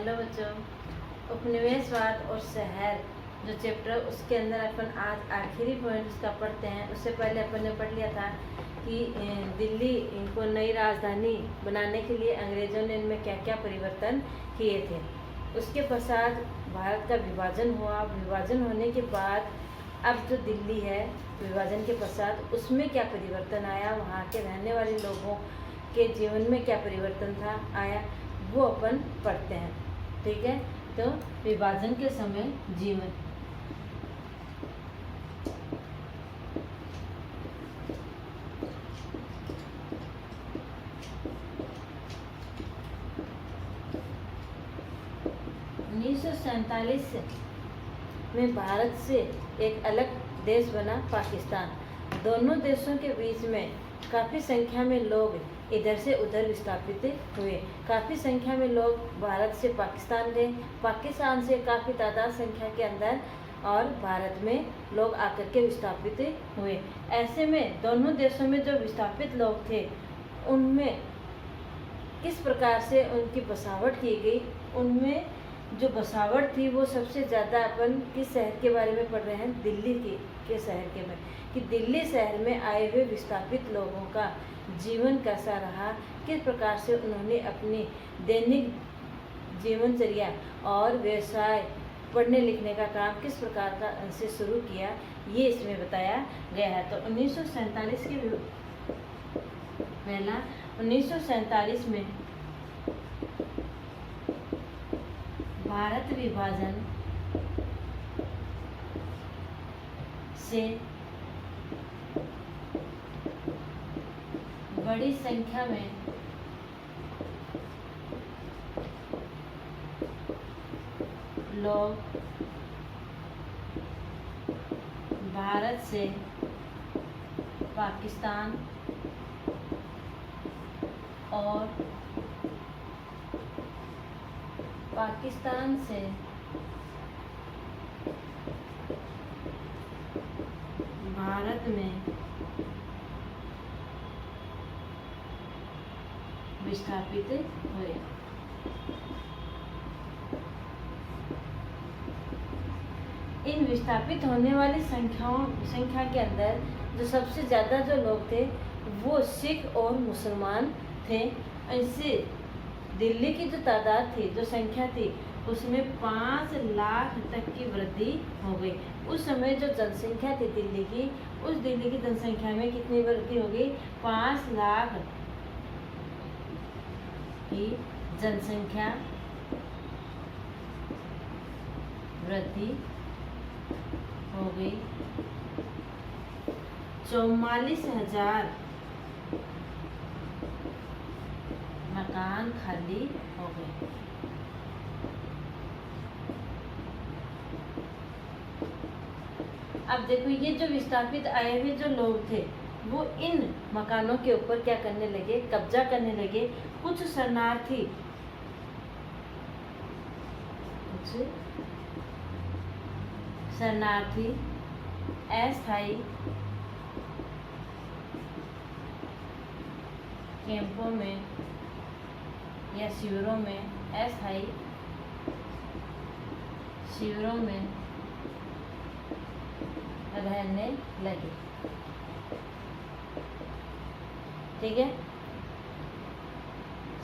Hello बच्चों, उपनिवेशवाद और शहर जो चैप्टर उसके अंदर अपन आज आखिरी पॉइंट उसका पढ़ते हैं। उससे पहले अपन ने पढ़ लिया था कि दिल्ली को नई राजधानी बनाने के लिए अंग्रेज़ों ने इनमें क्या क्या परिवर्तन किए थे। उसके पश्चात भारत का विभाजन हुआ। विभाजन होने के बाद अब जो दिल्ली है विभाजन के पश्चात उसमें क्या परिवर्तन आया, वहाँ के रहने वाले लोगों के जीवन में क्या परिवर्तन आया वो अपन पढ़ते हैं। ठीक है, तो विभाजन के समय जीवन। (1947) में भारत से एक अलग देश बना पाकिस्तान। दोनों देशों के बीच में काफ़ी संख्या में लोग इधर से उधर विस्थापित हुए। काफ़ी संख्या में लोग भारत से पाकिस्तान गए, पाकिस्तान से काफ़ी तादाद संख्या के अंदर और भारत में लोग आकर के विस्थापित हुए। ऐसे में दोनों देशों में जो विस्थापित लोग थे उनमें किस प्रकार से उनकी बसावट की गई, उनमें जो बसावट थी वो सबसे ज़्यादा अपन किस शहर के बारे में पढ़ रहे हैं, दिल्ली के शहर के में, कि दिल्ली शहर में आए हुए विस्थापित लोगों का जीवन कैसा रहा, किस प्रकार से उन्होंने अपनी दैनिक जीवनचर्या और व्यवसाय, पढ़ने लिखने का काम किस प्रकार का से शुरू किया, ये इसमें बताया गया है। तो 1947 के पहला 1947 में भारत विभाजन से बड़ी संख्या में लोग भारत से पाकिस्तान और पाकिस्तान से भारत में विस्थापित हुए। इन विस्थापित होने वाली संख्या के अंदर जो सबसे ज़्यादा जो लोग थे वो सिख और मुसलमान थे। इससे दिल्ली की जो तादाद थी, जो संख्या थी, उसमें 5 लाख तक की वृद्धि हो गई। उस समय जो जनसंख्या थी दिल्ली की, उस दिल्ली की जनसंख्या में कितनी वृद्धि हो गई? 5 लाख की जनसंख्या वृद्धि हो गई। 44,000 मकान खाली हो गए। अब देखो, ये जो विस्थापित आए हुए जो लोग थे वो इन मकानों के ऊपर क्या करने लगे? कब्जा करने लगे। कुछ शरणार्थी अस्थायी कैंपों में या शिविरों में, अस्थायी शिविरों में रहने लगे। ठीक है,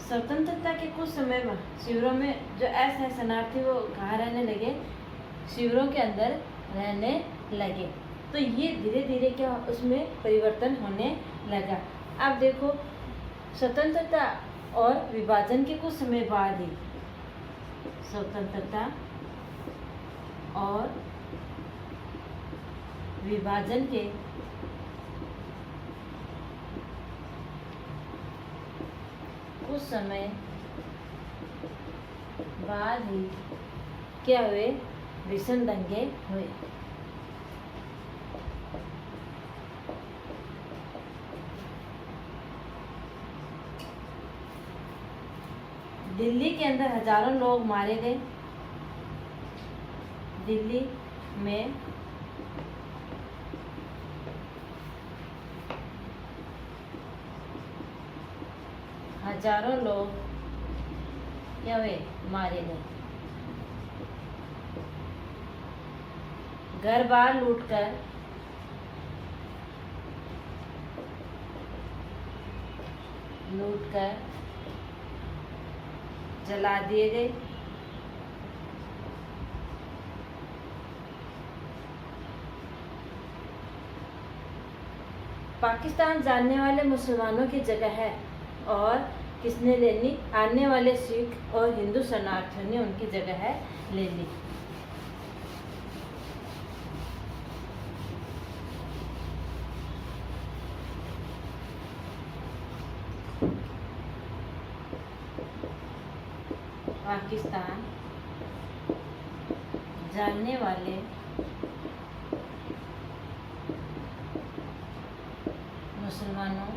स्वतंत्रता के कुछ समय में शिविरों में जो अस्थायी शरणार्थी वो कहाँ रहने लगे? शिविरों के अंदर रहने लगे। तो ये धीरे धीरे क्या उसमें परिवर्तन होने लगा। अब देखो, स्वतंत्रता और विभाजन के कुछ समय बाद ही स्वतंत्रता और विभाजन के कुछ समय बाद ही क्या हुए? भीषण दंगे हुए। दिल्ली के अंदर हजारों लोग मारे गए। दिल्ली में हजारों लोग क्या हुए, मारे गए। घर बार लूटकर जला दिए गए। पाकिस्तान जानने वाले मुसलमानों की जगह है और किसने ले ली, आने वाले सिख और हिंदू शरणार्थियों ने उनकी जगह है ले ली। पाकिस्तान जानने वाले मुसलमानों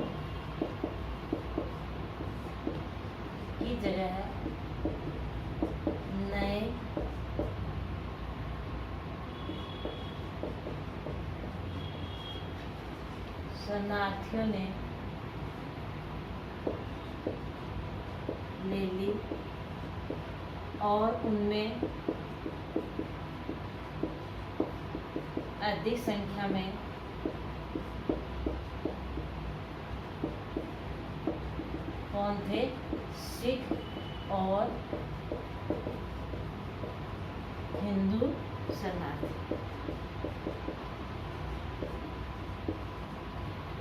की जगह नए शरणार्थियों ने ले ली और उनमें अधिक संख्या में कौन थे, सिख और हिंदू शरणार्थी।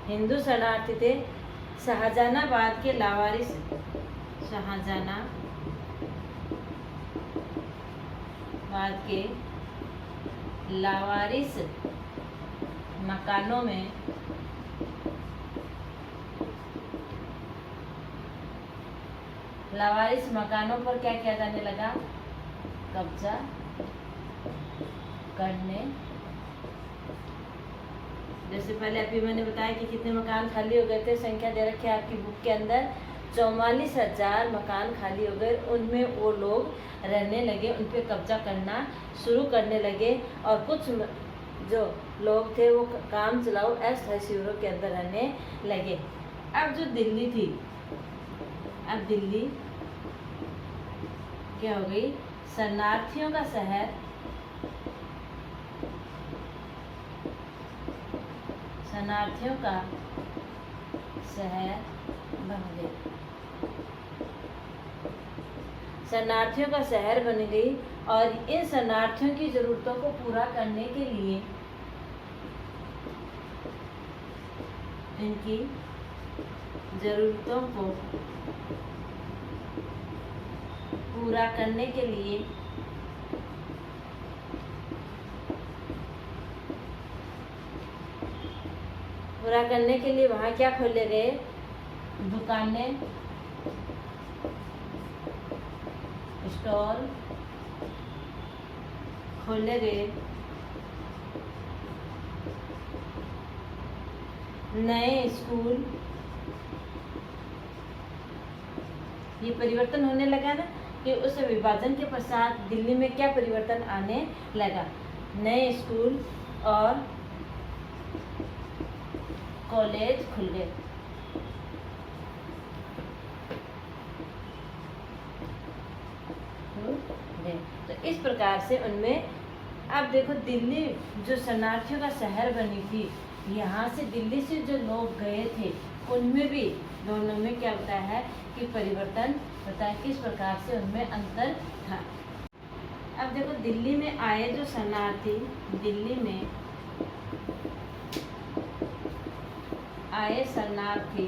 हिंदू शरणार्थी थे शाहजहानाबाद के लावारिस मकानों में पर क्या किया जाने लगा, कब्जा करने। जैसे पहले अभी मैंने बताया कि कितने मकान खाली हो गए थे, संख्या दे रखी है आपकी बुक के अंदर, 44,000 मकान खाली हो गए। उनमें वो लोग रहने लगे, उन पर कब्जा करना शुरू करने लगे और कुछ जो लोग थे वो काम चलाओ अस्थायी शिविरों के अंदर रहने लगे। अब जो दिल्ली थी, अब दिल्ली क्या हो गई, शरणार्थियों का शहर बन गई। शरणार्थियों का शहर बन गई और इन शरणार्थियों की जरूरतों को पूरा करने के लिए, इनकी जरूरतों को पूरा करने के लिए वहाँ क्या खोले गए, दुकानें, स्टॉल खोले गए। नए स्कूल, ये परिवर्तन होने लगा ना कि उस विभाजन के पश्चात दिल्ली में क्या परिवर्तन आने लगा, नए स्कूल और कॉलेज खुल गए। तो इस प्रकार से उनमें, अब देखो दिल्ली जो शरणार्थियों का शहर बनी थी, यहाँ से दिल्ली से जो लोग गए थे उनमें भी दोनों में क्या होता है कि परिवर्तन होता है, किस प्रकार से उनमें अंतर था। अब देखो दिल्ली में आए जो शरणार्थी, दिल्ली में आए शरणार्थी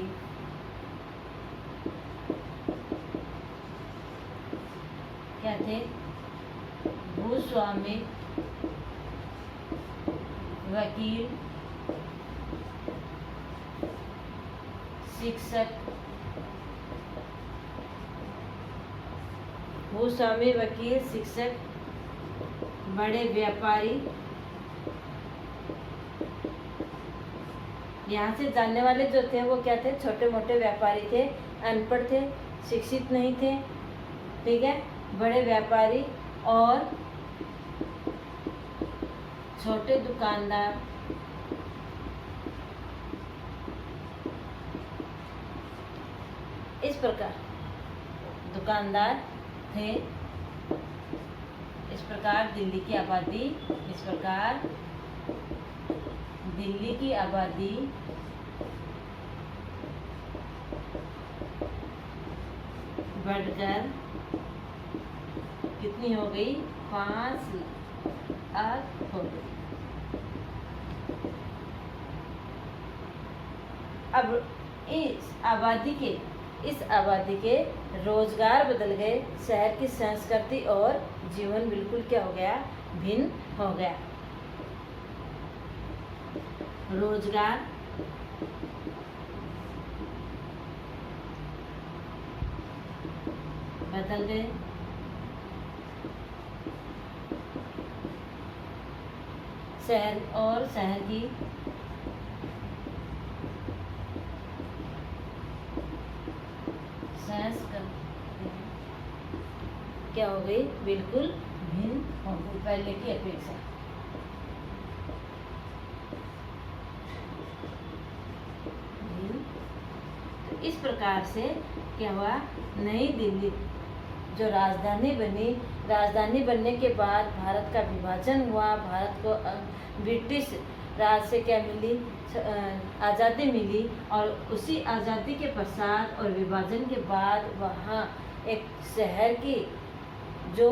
क्या थे, भूस्वामी, वकील, शिक्षक, भूस्वामी, वकील, शिक्षक, बड़े व्यापारी। यहाँ से जानने वाले जो थे वो क्या थे, छोटे मोटे व्यापारी थे, अनपढ़ थे, शिक्षित नहीं थे, ठीक है, बड़े व्यापारी और छोटे दुकानदार। इस प्रकार दुकानदार थे। इस प्रकार दिल्ली की आबादी बढ़कर कितनी हो गई? 5 लाख हो गई। अब इस आबादी के रोजगार बदल गए, शहर की संस्कृति और जीवन बिल्कुल क्या हो गया? भिन्न हो गया। रोजगार बदल गए, शहर की संस्कृति क्या हो गई? बिल्कुल भिन्न हो गई पहले की अपेक्षा। तो इस प्रकार से क्या हुआ? नई दिल्ली जो राजधानी बनने के बाद भारत का विभाजन हुआ। भारत को ब्रिटिश राज से क्या मिली? आज़ादी मिली। और उसी आज़ादी के पश्चात और विभाजन के बाद वहाँ एक शहर की जो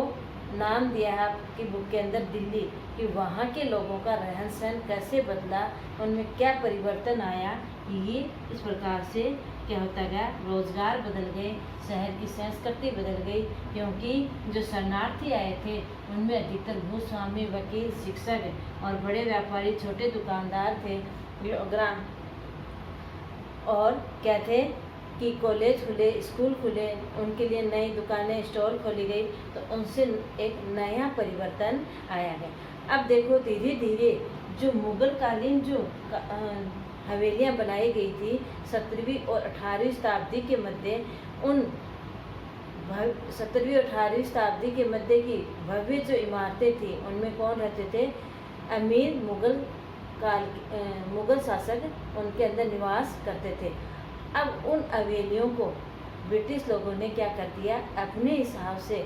नाम दिया है आपकी बुक के अंदर दिल्ली, कि वहाँ के लोगों का रहन सहन कैसे बदला, उनमें क्या परिवर्तन आया। ये इस प्रकार से क्या होता गया? रोजगार बदल गए, शहर की संस्कृति बदल गई, क्योंकि जो शरणार्थी आए थे उनमें अधिकतर भूस्वामी, वकील, शिक्षक और बड़े व्यापारी, छोटे दुकानदार थे। ग्राम और क्या थे कि कॉलेज खुले, स्कूल खुले, उनके लिए नई दुकानें, स्टॉल खोली गई, तो उनसे एक नया परिवर्तन आया है। अब देखो धीरे धीरे जो मुगल कालीन जो हवेलियाँ बनाई गई थी 17वीं और 18वीं शताब्दी के मध्य, उन 17वीं और 18वीं शताब्दी के मध्य की भव्य जो इमारतें थी उनमें कौन रहते थे? अमीर मुगल शासक उनके अंदर निवास करते थे। अब उन हवेलियों को ब्रिटिश लोगों ने क्या कर दिया? अपने हिसाब से,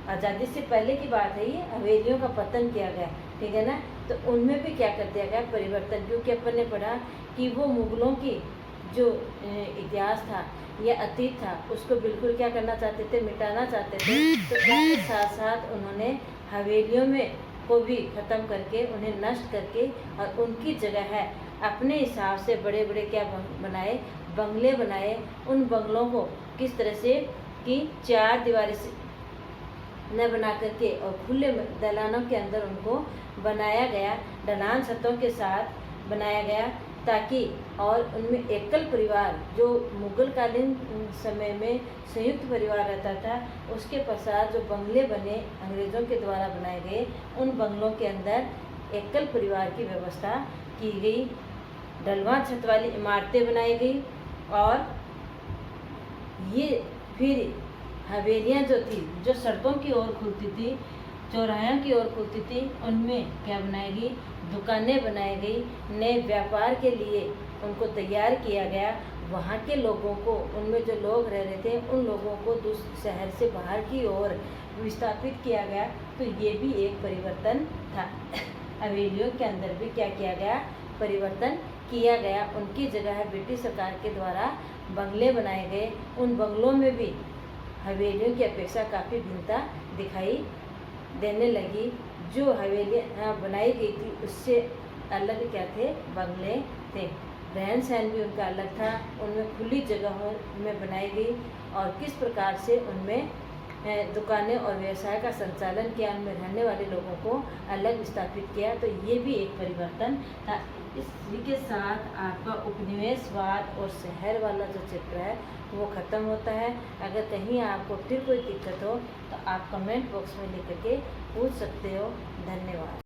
आज़ादी से पहले की बात है ये, हवेलियों का पतन किया गया, ठीक है ना। तो उनमें भी क्या कर दिया गया? परिवर्तन। क्योंकि अपन ने पढ़ा कि वो मुगलों की जो इतिहास था या अतीत था उसको बिल्कुल क्या करना चाहते थे? मिटाना चाहते थे। तो इसके साथ साथ उन्होंने हवेलियों में को भी ख़त्म करके, उन्हें नष्ट करके, और उनकी जगह है अपने हिसाब से बड़े बड़े क्या बनाए? बंगले बनाए। उन बंगलों को किस तरह से कि 4 दीवारी से न बना करके और खुले दलानों के अंदर उनको बनाया गया, ढलान छतों के साथ बनाया गया, ताकि और उनमें एकल परिवार, जो मुगल कालीन समय में संयुक्त परिवार रहता था, उसके पश्चात जो बंगले बने अंग्रेज़ों के द्वारा बनाए गए, उन बंगलों के अंदर एकल परिवार की व्यवस्था की गई, ढलवां छत वाली इमारतें बनाई गई। और ये फिर हवेलियाँ जो थी, जो सड़कों की ओर खुलती थी, चौराहों की ओर खुलती थी, उनमें क्या बनाई गई? दुकानें बनाई गई। नए व्यापार के लिए उनको तैयार किया गया। वहाँ के लोगों को, उनमें जो लोग रह रहे थे उन लोगों को दूसरे शहर से बाहर की ओर विस्थापित किया गया। तो ये भी एक परिवर्तन था। हवेलियों के अंदर भी क्या किया गया? परिवर्तन किया गया। उनकी जगह ब्रिटिश सरकार के द्वारा बंगले बनाए गए। उन बंगलों में भी हवेलियों की अपेक्षा काफ़ी भिन्नता दिखाई देने लगी। जो हवेलियाँ बनाई गई थी उससे अलग क्या थे? बंगले थे। रहन सहन भी उनका अलग था। उनमें खुली जगहों में बनाई गई और किस प्रकार से उनमें दुकानें और व्यवसाय का संचालन किया, उनमें रहने वाले लोगों को अलग स्थापित किया। तो ये भी एक परिवर्तन था। इसी के साथ आपका उपनिवेशवाद और शहर वाला जो चैप्टर है वो ख़त्म होता है। अगर कहीं आपको फिर कोई दिक्कत हो तो आप कमेंट बॉक्स में लिख के पूछ सकते हो। धन्यवाद।